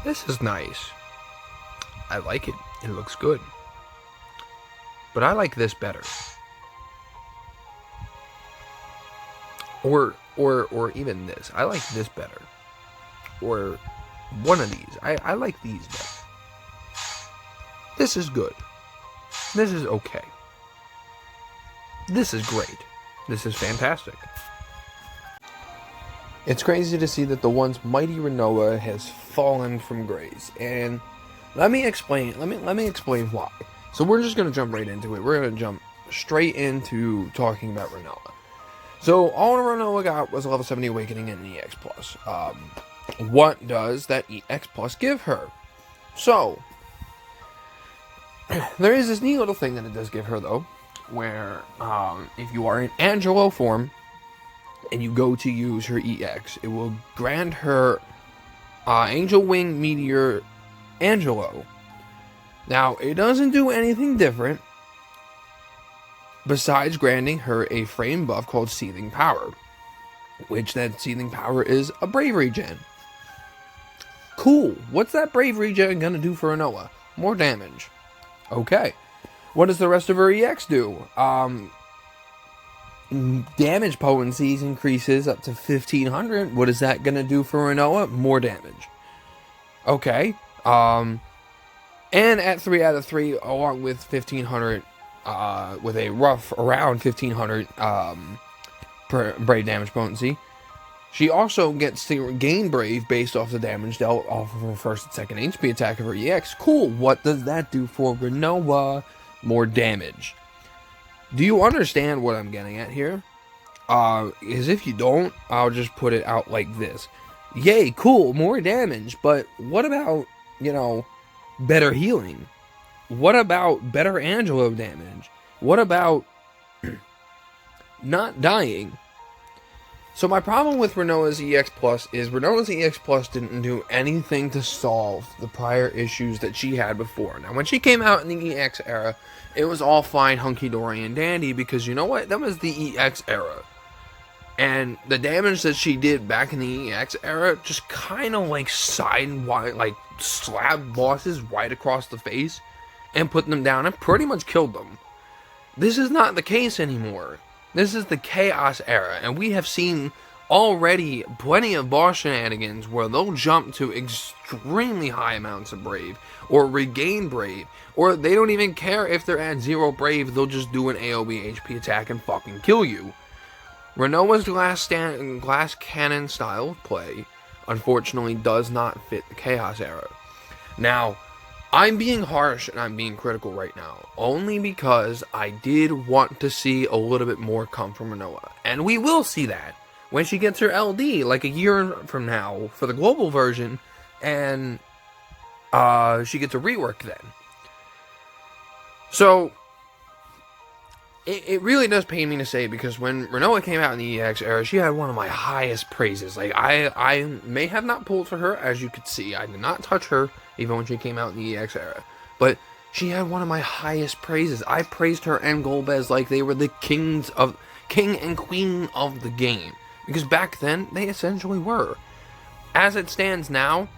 This is nice. I like it. It looks good. But I like this better. Or even this. I like this better. Or one of these. I like these better. This is good. This is okay. This is great. This is fantastic. It's crazy to see that the once mighty Rinoa has fallen from grace. And let me explain why. So we're just gonna jump right into it. We're gonna jump straight into talking about Rinoa. So all Rinoa got was a level 70 awakening and an EX plus. What does that EX plus give her? So there is this neat little thing that it does give her though, where if you are in Angelo form and you go to use her EX, it will grant her Angel Wing Meteor Angelo. Now, it doesn't do anything different besides granting her a frame buff called Seething Power, which that Seething Power is a Bravery gen. Cool. What's that Bravery gen gonna do for Rinoa? More damage. Okay. What does the rest of her EX do? Damage potencies increases up to 1500. What is that gonna do for Rinoa? More damage. Okay. And at 3 out of 3, along with 1500, with a rough around 1500 brave damage potency, she also gets to gain brave based off the damage dealt off of her first and second HP attack of her EX. Cool. What does that do for Rinoa? More damage. Do you understand what I'm getting at here? Because if you don't, I'll just put it out like this. Yay, cool, more damage, but what about, better healing? What about better Angelo damage? What about not dying? So my problem with Rinoa's EX Plus is Rinoa's EX Plus didn't do anything to solve the prior issues that she had before. Now, when she came out in the EX era, it was all fine, hunky-dory, and dandy, because you know what? That was the EX era. And the damage that she did back in the EX era just kind of slapped bosses right across the face and put them down and pretty much killed them. This is not the case anymore. This is the Chaos era, and we have seen already plenty of boss shenanigans where they'll jump to extremely high amounts of brave, or regain brave, or they don't even care if they're at 0 brave, they'll just do an AoE HP attack and fucking kill you. Rinoa's glass cannon style of play, unfortunately, does not fit the Chaos era. Now, I'm being harsh and I'm being critical right now, only because I did want to see a little bit more come from Rinoa. And we will see that when she gets her LD, like a year from now, for the global version, and she gets a rework then. So, it really does pain me to say, because when Rinoa came out in the EX era, she had one of my highest praises. Like, I may have not pulled for her, as you could see. I did not touch her, even when she came out in the EX era. But she had one of my highest praises. I praised her and Golbez like they were the king and queen of the game. Because back then, they essentially were. As it stands now,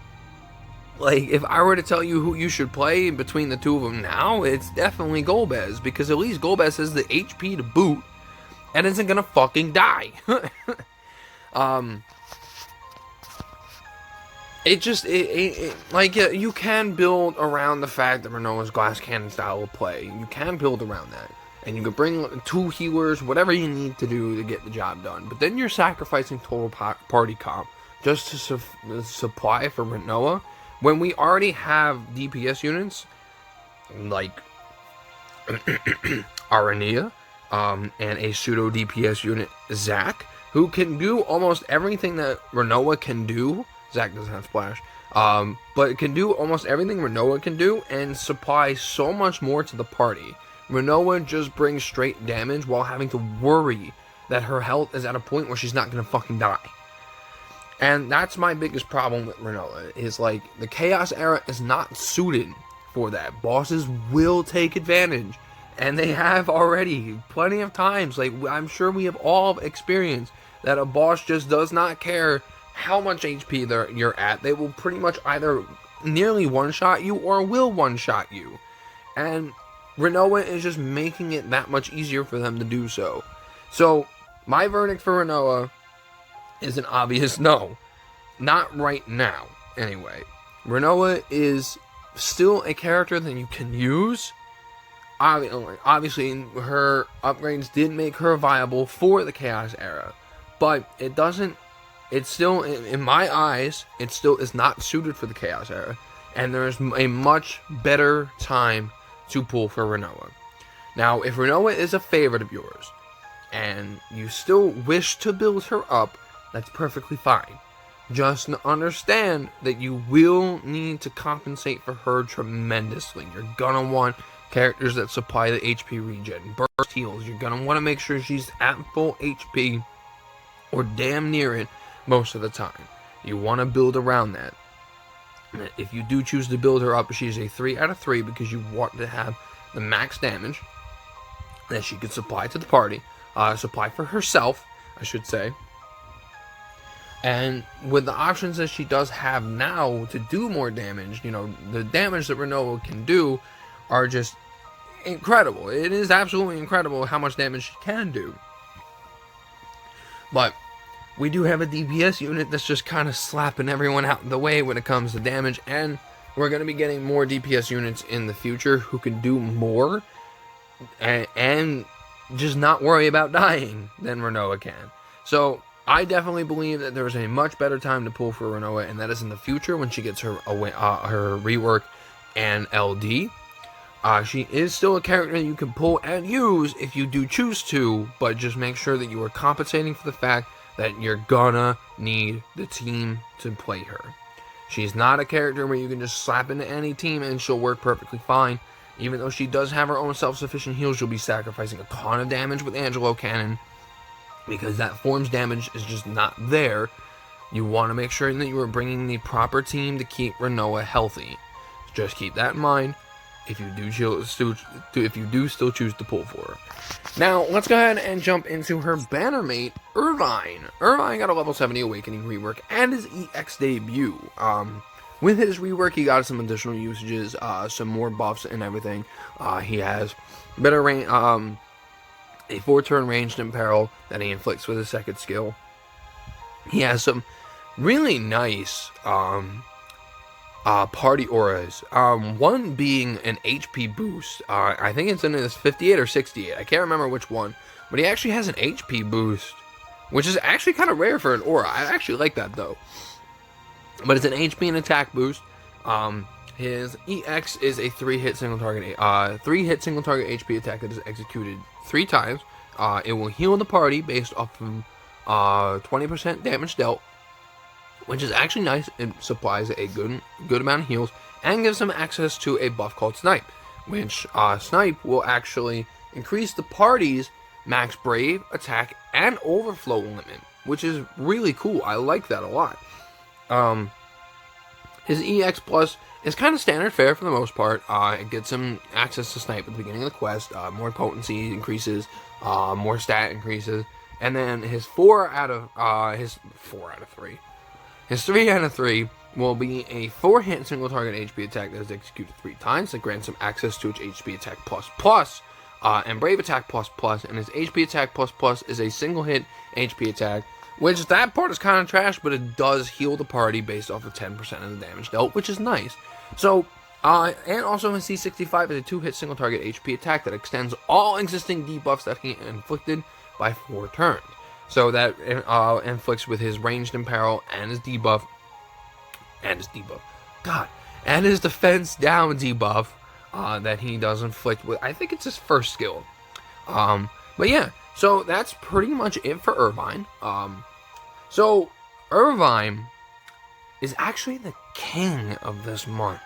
like, if I were to tell you who you should play between the two of them now, it's definitely Golbez. Because at least Golbez has the HP to boot and isn't gonna fucking die. You can build around the fact that Rinoa's glass cannon style of play. You can build around that. And you can bring 2 healers, whatever you need to do to get the job done. But then you're sacrificing total party comp just to supply for Rinoa, when we already have DPS units like Arania, and a pseudo DPS unit, Zac, who can do almost everything that Rinoa can do. Zac doesn't have splash, but it can do almost everything Rinoa can do and supply so much more to the party. Rinoa just brings straight damage while having to worry that her health is at a point where she's not gonna fucking die. And that's my biggest problem with Rinoa, is like, the Chaos era is not suited for that. Bosses will take advantage, and they have already plenty of times. Like, I'm sure we have all experienced that a boss just does not care how much HP you're at. They will pretty much either nearly one-shot you or will one-shot you. And Rinoa is just making it that much easier for them to do so. So, my verdict for Rinoa is an obvious no. Not right now, anyway. Rinoa is still a character that you can use. Obviously, her upgrades did make her viable for the Chaos era. But it doesn't... It's still, in my eyes, it still is not suited for the Chaos era. And there's a much better time to pull for Rinoa. Now, if Rinoa is a favorite of yours, and you still wish to build her up, that's perfectly fine. Just understand that you will need to compensate for her tremendously. You're gonna want characters that supply the HP regen, burst heals. You're gonna want to make sure she's at full HP, or damn near it, most of the time. You want to build around that. If you do choose to build her up, she's a 3 out of 3 because you want to have the max damage that she can supply to the party. Supply for herself, I should say. And with the options that she does have now to do more damage, the damage that Rinoa can do are just incredible. It is absolutely incredible how much damage she can do. But we do have a DPS unit that's just kind of slapping everyone out of the way when it comes to damage, and we're going to be getting more DPS units in the future who can do more and just not worry about dying than Rinoa can. So I definitely believe that there is a much better time to pull for Rinoa, and that is in the future when she gets her rework and LD. She is still a character you can pull and use if you do choose to, but just make sure that you are compensating for the fact that you're gonna need the team to play her. She's not a character where you can just slap into any team and she'll work perfectly fine. Even though she does have her own self-sufficient heals, you'll be sacrificing a ton of damage with Angelo Cannon because that form's damage is just not there. You want to make sure that you are bringing the proper team to keep Rinoa healthy. Just keep that in mind if you do still choose to pull for her. Now, let's go ahead and jump into her banner mate, Irvine. Irvine got a level 70 Awakening rework and his EX debut. With his rework, he got some additional usages, some more buffs and everything. He has better range, a 4-turn ranged imperil that he inflicts with his second skill. He has some really nice party auras. One being an HP boost. I think it's in his 58 or 68. I can't remember which one. But he actually has an HP boost, which is actually kind of rare for an aura. I actually like that though. But it's an HP and attack boost. His EX is a 3-hit single target HP attack that is executed 3 times. It will heal the party based off of 20% damage dealt, which is actually nice. It supplies a good amount of heals and gives them access to a buff called Snipe, which Snipe will actually increase the party's max brave, attack, and overflow limit, which is really cool. I like that a lot. His EX Plus is kind of standard fare for the most part. It gets him access to Snipe at the beginning of the quest, more potency increases, more stat increases, and then his 3 out of 3 will be a 4-hit single target HP attack that is executed 3 times that grants him access to its HP attack plus, and brave attack plus, and his HP attack plus is a single hit HP attack, which that part is kind of trash, but it does heal the party based off of 10% of the damage dealt, which is nice. So, and also his C65 is a 2-hit single target HP attack that extends all existing debuffs that he inflicted by 4 turns. So that inflicts with his ranged imperil and his debuff, and his defense down debuff that he does inflict with, I think it's his first skill. But yeah, so that's pretty much it for Irvine. So Irvine is actually the king of this month,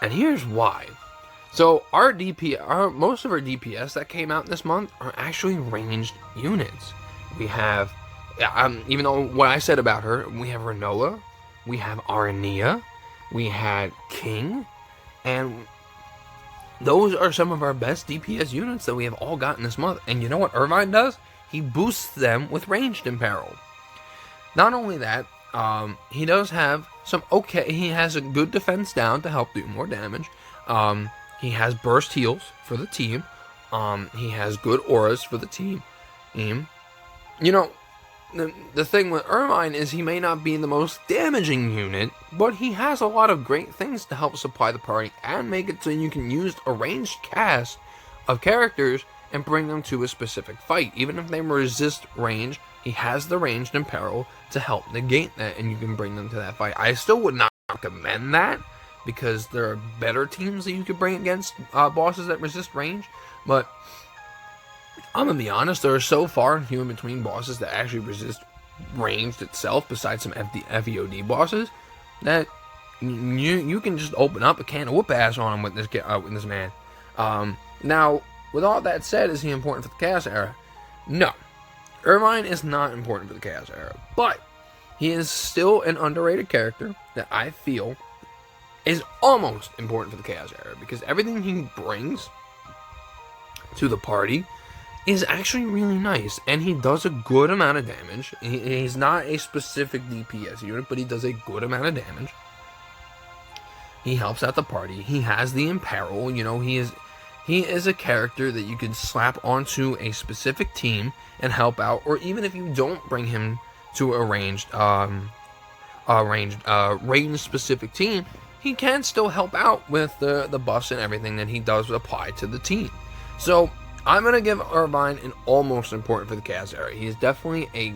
and here's why. So most of our DPS that came out this month are actually ranged units. We have, even though what I said about her, we have Rinoa, we have Arania, we had King, and those are some of our best DPS units that we have all gotten this month. And you know what Irvine does? He boosts them with ranged imperil. Not only that, He does have some he has a good defense down to help do more damage. He has burst heals for the team. He has good auras for the team. You know, the thing with Irvine is he may not be the most damaging unit, but he has a lot of great things to help supply the party and make it so you can use a ranged cast of characters and bring them to a specific fight. Even if they resist range, he has the ranged and peril to help negate that, and you can bring them to that fight. I still would not recommend that, because there are better teams that you could bring against bosses that resist range, but I'm gonna be honest, there are so far and few in between bosses that actually resist ranged itself, besides some FEOD bosses, that you can just open up a can of whoop ass on him with this man. Now, with all that said, is he important for the Chaos Era? No. Irvine is not important for the Chaos Era, but he is still an underrated character that I feel is almost important for the Chaos Era, because everything he brings to the party is actually really nice, and he does a good amount of damage. He's not a specific DPS unit, but he does a good amount of damage. He helps out the party. He has the Imperil. You know, he is a character that you can slap onto a specific team and help out, or even if you don't bring him to a ranged specific team, he can still help out with the buffs and everything that he does apply to the team. So I'm going to give Irvine an almost important for the Chaos Era. He is definitely a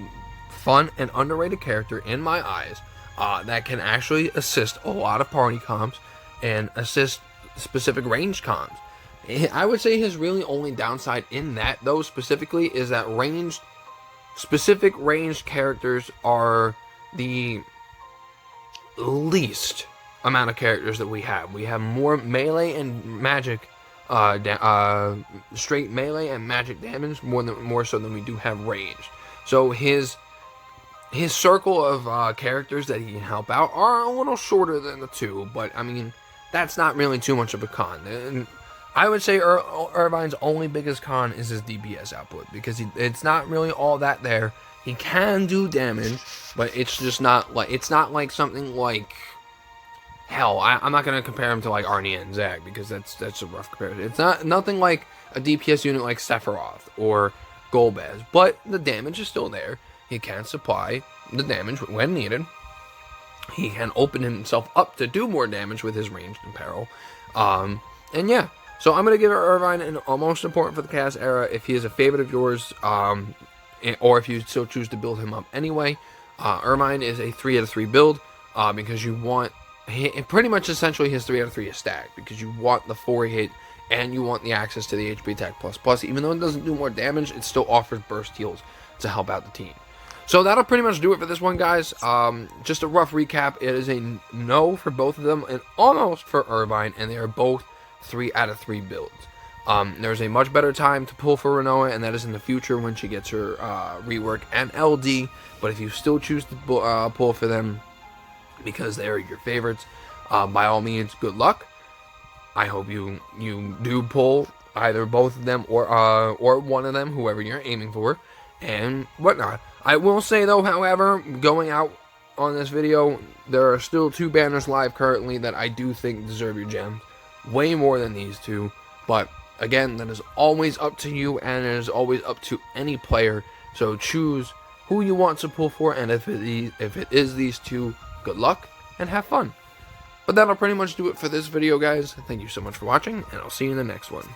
fun and underrated character in my eyes that can actually assist a lot of party comps and assist specific range comps. I would say his really only downside in that, though, specifically, is that specific ranged characters are the least amount of characters that we have. We have more melee and magic, straight melee and magic damage more so than we do have ranged. So his circle of characters that he can help out are a little shorter than the two, but I mean, that's not really too much of a con. And I would say Irvine's only biggest con is his DPS output, because it's not really all that there. He can do damage, but it's just not like something like, hell, I'm not gonna compare him to like Arnie and Zag, because that's a rough comparison. It's nothing like a DPS unit like Sephiroth or Golbez, but the damage is still there. He can supply the damage when needed. He can open himself up to do more damage with his ranged and peril. And yeah. So I'm going to give Irvine an almost important for the Chaos Era. If he is a favorite of yours, or if you still choose to build him up anyway, Irvine is a 3 out of 3 build, because you want, pretty much essentially his 3 out of 3 is stacked, because you want the 4 hit and you want the access to the HP attack plus. Even though it doesn't do more damage, it still offers burst heals to help out the team. So that'll pretty much do it for this one, guys. Just a rough recap. It is a no for both of them and almost for Irvine, and they are both 3 out of 3 builds. There's a much better time to pull for Rinoa, and that is in the future when she gets her rework and LD. But if you still choose to pull for them because they are your favorites, by all means, good luck. I hope you do pull either both of them or one of them, whoever you're aiming for, and whatnot. I will say though, however, going out on this video, there are still 2 banners live currently that I do think deserve your gems. Way more than these 2, but again, that is always up to you, and it is always up to any player. So choose who you want to pull for, and if it is these 2, good luck and have fun. But that'll pretty much do it for this video, guys. Thank you so much for watching, and I'll see you in the next one.